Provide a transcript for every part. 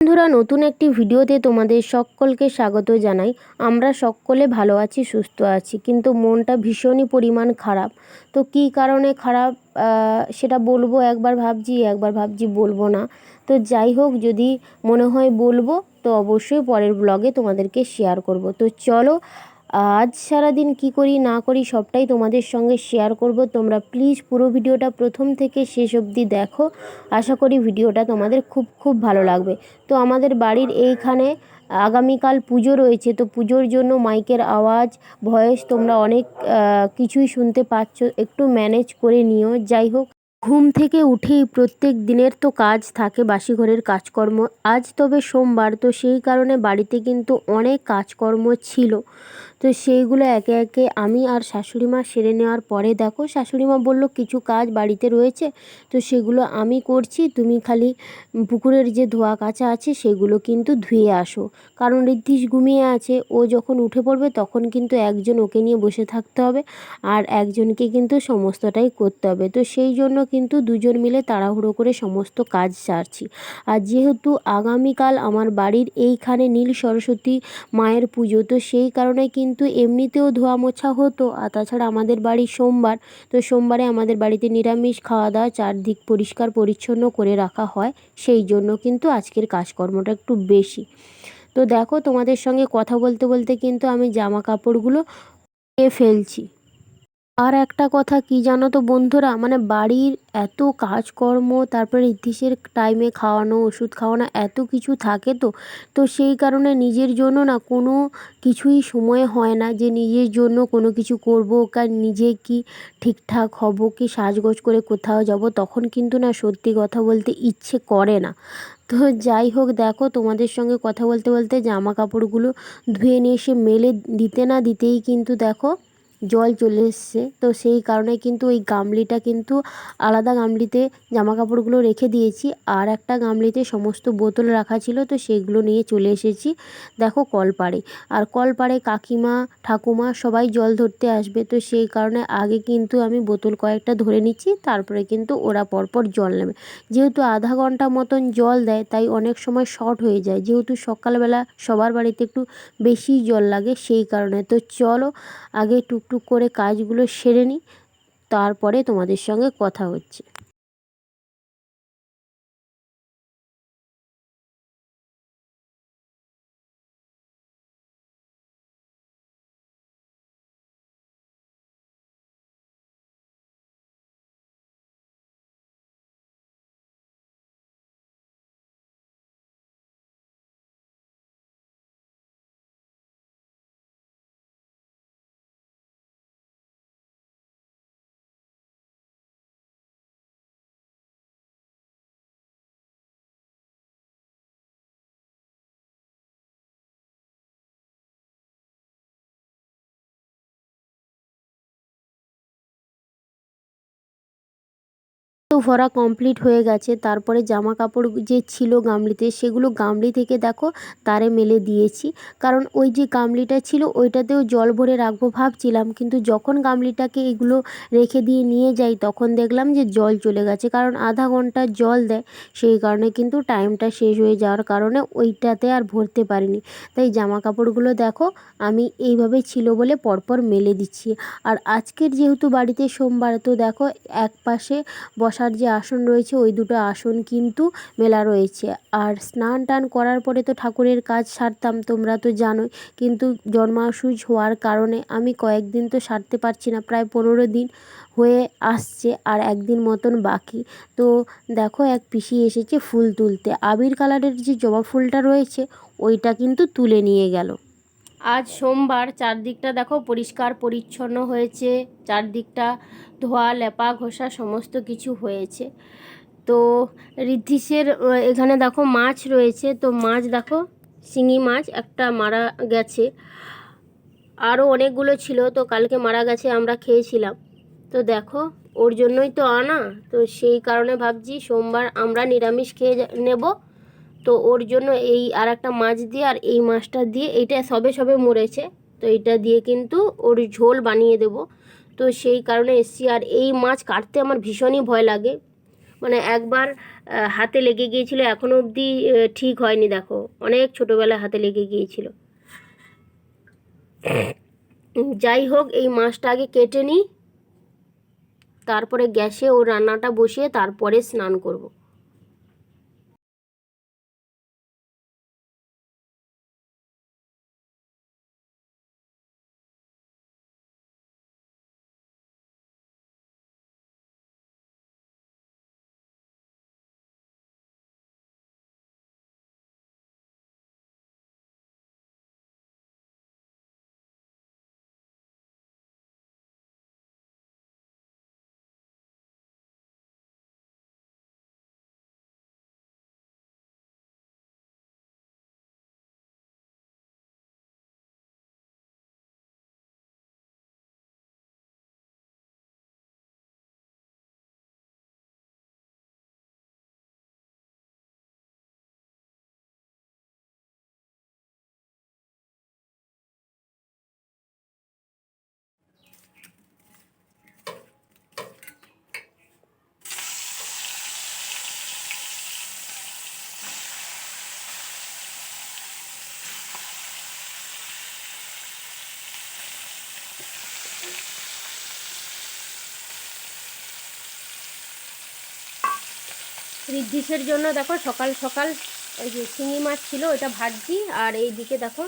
বন্ধুরা, নতুন একটি ভিডিওতে তোমাদের সকলকে স্বাগত জানাই। আমরা সকলে ভালো আছি, সুস্থ আছি, কিন্তু মনটা ভীষণই পরিমাণ খারাপ। তো কী কারণে খারাপ সেটা বলবো, একবার ভাবছি বলবো না। তো যাই হোক, যদি মনে হয় বলবো তো অবশ্যই পরের ব্লগে তোমাদেরকে শেয়ার করব। তো চলো, আজ সারাদিন কি করি না করি সবটাই তোমাদের সঙ্গে শেয়ার করব। তোমরা প্লিজ পুরো ভিডিওটা প্রথম থেকে শেষ অবধি দেখো। আশা করি ভিডিওটা তোমাদের খুব খুব ভালো লাগবে। তো আমাদের বাড়ির এইখানে আগামীকাল পুজো রয়েছে। তো পুজোর জন্য মাইকের আওয়াজ, ভয়েস তোমরা অনেক কিছুই শুনতে পাচ্ছ, একটু ম্যানেজ করে নিও। যাই হোক, ঘুম থেকে উঠেই প্রত্যেক দিনের তো কাজ থাকে, বাসি ঘরের কাজকর্ম। আজ তবে সোমবার, তো সেই কারণে বাড়িতে কিন্তু অনেক কাজকর্ম ছিল। তো সেইগুলো একে একে আমি আর শাশুড়ি মা সেরে নেওয়ার পরে দেখো, শাশুড়ি মা বললো কিছু কাজ বাড়িতে রয়েছে, তো সেগুলো আমি করছি, তুমি খালি পুকুরের যে ধোয়া কাচা আছে সেগুলো কিন্তু ধুয়ে আসো। কারণ ঋদ্ধিশ ঘুমিয়ে আছে, ও যখন উঠে পড়বে তখন কিন্তু একজন ওকে নিয়ে বসে থাকতে হবে, আর একজনকে কিন্তু সমস্তটাই করতে হবে। তো সেই জন্য কিন্তু দুজন মিলে তাড়াহুড়ো করে সমস্ত কাজ সারছি। আর যেহেতু আগামীকাল আমার বাড়ির এইখানে নীল সরস্বতী মায়ের পুজো, তো সেই কারণে কিন্তু এমনিতেও ধোয়া মোছা হতো। আর তাছাড়া আমাদের বাড়ি সোমবার, তো সোমবারে আমাদের বাড়িতে নিরামিষ খাওয়া দাওয়া, চারদিক পরিষ্কার পরিচ্ছন্ন করে রাখা হয়। সেই জন্য কিন্তু আজকের কাজকর্মটা একটু বেশি। তো দেখো, তোমাদের সঙ্গে কথা বলতে বলতে কিন্তু আমি জামা কাপড়গুলো ফেলছি। আর একটা কথা কি জানো তো বন্ধুরা, মানে বাড়ির এত কাজকর্ম, তারপরে ঋদ্ধিশের টাইমে খাওয়ানো, ওষুধ খাওয়ানো, এত কিছু থাকে। তো সেই কারণে নিজের জন্য না কোনো কিছুই সময় হয় না যে নিজের জন্য কোনো কিছু করবো, কারণ নিজে কি ঠিকঠাক হব, কি সাজগোজ করে কোথাও যাব, তখন কিন্তু না সত্যি কথা বলতে ইচ্ছে করে না। তো যাই হোক, দেখো তোমাদের সঙ্গে কথা বলতে বলতে জামা কাপড়গুলো ধুয়ে নিয়ে এসে মেলে দিতে না দিতেই কিন্তু দেখো জল চলে এসছে। তো সেই কারণে কিন্তু ওই গামলিটা কিন্তু আলাদা গামলিতে জামা কাপড়গুলো রেখে দিয়েছি, আর একটা গামলিতে সমস্ত বোতল রাখা ছিল, তো সেগুলো নিয়ে চলে এসেছি দেখো কলপাড়ে। আর কলপাড়ে কাকিমা ঠাকুমা সবাই জল ধরতে আসবে, তো সেই কারণে আগে কিন্তু আমি বোতল কয়েকটা ধরে নিচ্ছি, তারপরে কিন্তু ওরা পরপর জল নেবে। যেহেতু আধা ঘন্টা মতন জল দেয়, তাই অনেক সময় শর্ট হয়ে যায়, যেহেতু সকালবেলা সবার বাড়িতে একটু বেশি জল লাগে সেই কারণে। তো চলো, আগে টুকটুক করে কাজগুলো সেরে নিই, তারপরে তোমাদের সঙ্গে কথা হচ্ছে। তো ভরা কমপ্লিট হয়ে গেছে, তারপরে জামা কাপড় যে ছিল গামলিতে সেগুলো গামলি থেকে দেখো তারে মেলে দিয়েছি। কারণ ওই যে গামলিটা ছিল ওইটাতেও জল ভরে রাখবো ভাবছিলাম, কিন্তু যখন গামলিটাকে এগুলো রেখে দিয়ে নিয়ে যাই তখন দেখলাম যে জল চলে গেছে, কারণ আধা ঘন্টা জল দেয়। সেই কারণে কিন্তু টাইমটা শেষ হয়ে যাওয়ার কারণে ওইটাতে আর ভরতে পারিনি। তাই জামা কাপড়গুলো দেখো আমি এইভাবে ছিল বলে পরপর মেলে দিচ্ছি। আর আজকের যেহেতু বাড়িতে সোমবার, তো দেখো এক পাশে বসার যে আসন রয়েছে ওই দুটো আসন কিন্তু মেলা রয়েছে। আর স্নান টান করার পরে তো ঠাকুরের কাজ সারতাম, তোমরা তো জানোই, কিন্তু জন্মাসুজ হওয়ার কারণে আমি কয়েকদিন তো সারতে পারছি না, প্রায় 15 দিন হয়ে আসছে, আর একদিন মতন বাকি। তো দেখো এক পিসি এসেছে ফুল তুলতে, আবির কালারের যে জবা ফুলটা রয়েছে ওইটা কিন্তু তুলে নিয়ে গেল। আজ সোমবার, চারদিকটা দেখো পরিষ্কার পরিচ্ছন্ন হয়েছে, চারদিকটা ধোয়া লেপা ঘষা সমস্ত কিছু হয়েছে। তো ঋদ্ধিশের এখানে দেখো মাছ রয়েছে, তো মাছ দেখো শিঙি মাছ একটা মারা গেছে, আরও অনেকগুলো ছিল, তো কালকে মারা গেছে, আমরা খেয়েছিলাম। তো দেখো ওর জন্যই তো আনা, তো সেই কারণে ভাবছি সোমবার আমরা নিরামিষ খেয়ে নেব। তো ওর জন্য এই আর একটা মাছ দিয়ে, আর এই মাছটা দিয়ে, এইটা সবে সবে মরেছে, তো এইটা দিয়ে কিন্তু ওর ঝোল বানিয়ে দেব। তো সেই কারণে এসছি। আর এই মাছ কাটতে আমার ভীষণই ভয় লাগে, মানে একবার হাতে লেগে গিয়েছিল, এখনও অবধি ঠিক হয়নি। দেখো অনেক ছোটোবেলায় হাতে লেগে গিয়েছিল। যাই হোক, এই মাছটা আগে কেটে নিই, তারপরে গ্যাসে ও রান্নাটা বসিয়ে তারপরে স্নান করব। ঋদ্ধিসের জন্য দেখো সকাল সকাল ওই যে শিঙি মাছ ছিল ওটা ভাজছি, আর এই দিকে দেখো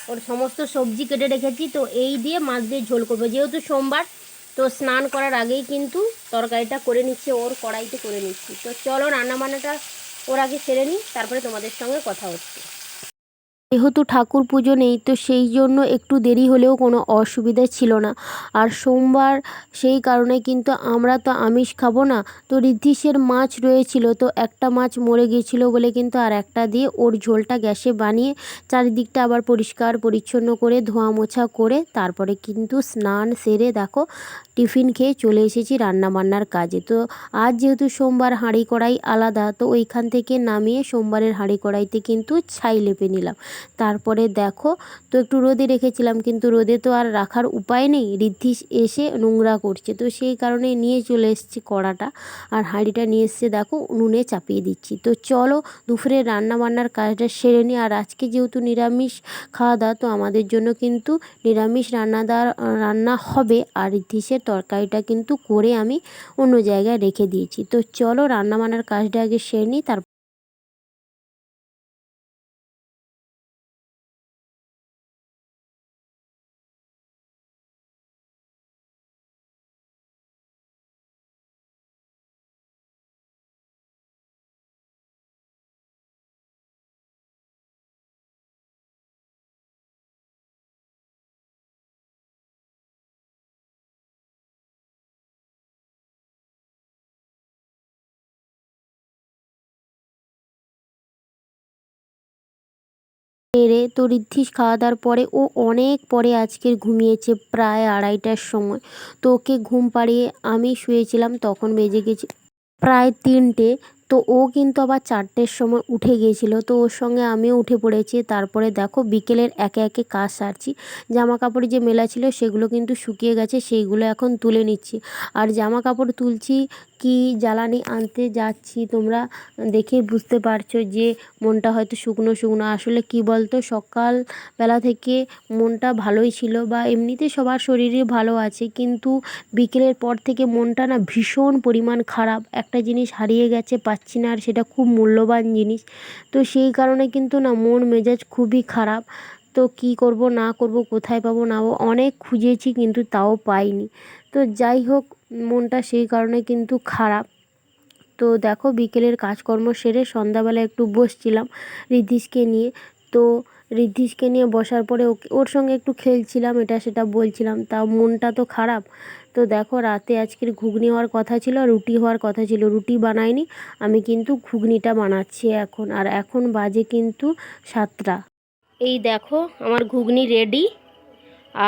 ওর সমস্ত সবজি কেটে রেখেছি। তো এই দিয়ে মাছ দিয়ে ঝোল করবো, যেহেতু সোমবার, তো স্নান করার আগেই কিন্তু তরকারিটা করে নিচ্ছি, ওর কড়াইতে করে নিচ্ছি। তো চলো রান্নাবান্নাটা ওর আগে সেরে নিই, তারপরে তোমাদের সঙ্গে কথা হচ্ছে। যেহেতু ঠাকুর পুজো নেই, তো সেই জন্য একটু দেরি হলেও কোনো অসুবিধা ছিল না। আর সোমবার, সেই কারণে কিন্তু আমরা তো আমিষ খাবো না। তো ঋদ্ধিসের মাছ রয়েছিল, তো একটা মাছ মরে গিয়েছিলো বলে কিন্তু আর একটা দিয়ে ওর ঝোলটা গ্যাসে বানিয়ে চারিদিকটা আবার পরিষ্কার পরিচ্ছন্ন করে ধোয়া মোছা করে তারপরে কিন্তু স্নান সেরে দেখো টিফিন খেয়ে চলে এসেছি রান্নাবান্নার কাজে। তো আজ যেহেতু সোমবার, হাঁড়ি কড়াই আলাদা, তো ওইখান থেকে নামিয়ে সোমবারের হাঁড়ি কড়াইতে কিন্তু ছাই লেপে নিলাম। তারপরে দেখো, তো একটু রোদে রেখেছিলাম, কিন্তু রোদে তো আর রাখার উপায় নেই, ঋদ্ধিস এসে নোংরা করছে, তো সেই কারণে নিয়ে চলে এসেছি কড়াটা, আর হাঁড়িটা নিয়ে এসে দেখো উনুনে চাপিয়ে দিচ্ছি। তো চলো দুপুরে রান্না বান্নার কাজটা সেরে নিই। আর আজকে যেহেতু নিরামিষ খাওয়া দাওয়া, তো আমাদের জন্য কিন্তু নিরামিষ রান্না হবে, আর ঋদ্ধিসের তরকারিটা কিন্তু করে আমি অন্য জায়গায় রেখে দিয়েছি। তো চলো রান্না বান্নার কাজটা আগে সেরে নিই, তারপর এরে তো ঋদ্ধিস খাওয়া দাওয়ার পরে ও অনেক পরে আজকের ঘুমিয়েছে, প্রায় 2:30টার সময়। তো ওকে ঘুম পাড়িয়ে আমি শুয়েছিলাম, তখন বেজে গেছে প্রায় 3টে। তো ও কিন্তু আবার 4টের সময় উঠে গিয়েছিলো, তো ওর সঙ্গে আমিও উঠে পড়েছি। তারপরে দেখো বিকেলের একে একে কাজ সারছি। জামা কাপড় যে মেলা ছিল সেগুলো কিন্তু শুকিয়ে গেছে, সেইগুলো এখন তুলে নিচ্ছি। আর জামা কাপড় তুলছি কি জ্বালানি আনতে যাচ্ছি, তোমরা দেখে বুঝতে পারছো যে মনটা হয়তো শুকনো শুকনো। আসলে কি বলতো, সকালবেলা থেকে মনটা ভালোই ছিল, বা এমনিতে সবার শরীরই ভালো আছে, কিন্তু বিকেলের পর থেকে মনটা না ভীষণ পরিমাণ খারাপ। একটা জিনিস হারিয়ে গেছে, পাচ্ছি না, আর সেটা খুব মূল্যবান জিনিস। তো সেই কারণে কিন্তু না মন মেজাজ খুবই খারাপ। তো কি করব না করব, কোথায় পাবো না পাবো, অনেক খুঁজেছি কিন্তু তাও পাইনি। তো যাই হোক, মনটা সেই কারণে কিন্তু খারাপ। তো দেখো বিকেলের কাজকর্ম সেরে সন্ধ্যাবেলা একটু বসছিলাম ঋদ্ধিসকে নিয়ে। তো ঋদ্ধিসকে নিয়ে বসার পরে ওর সঙ্গে একটু খেলছিলাম, এটা সেটা বলছিলাম, তাও মনটা তো খারাপ। তো দেখো রাতে আজকের ঘুগনি হওয়ার কথা ছিল, রুটি হওয়ার কথা ছিল, রুটি বানাইনি, আমি কিন্তু ঘুগনিটা বানাচ্ছি এখন। আর এখন বাজে কিন্তু 7টা। এই দেখো আমার ঘুগনি রেডি।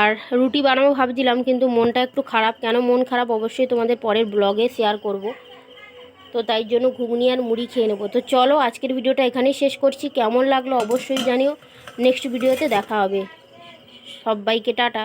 আর রুটি বানাবো ভাবছিলাম, কিন্তু মনটা একটু খারাপ। কেন মন খারাপ অবশ্যই তোমাদের পরের ব্লগে শেয়ার করব। তো তাই জন্য ঘুগনি আর মুড়ি খেয়ে নেবো। তো চলো আজকের ভিডিওটা এখানেই শেষ করছি, কেমন লাগলো অবশ্যই জানিও। নেক্সট ভিডিওতে দেখা হবে, সবাইকে টাটা।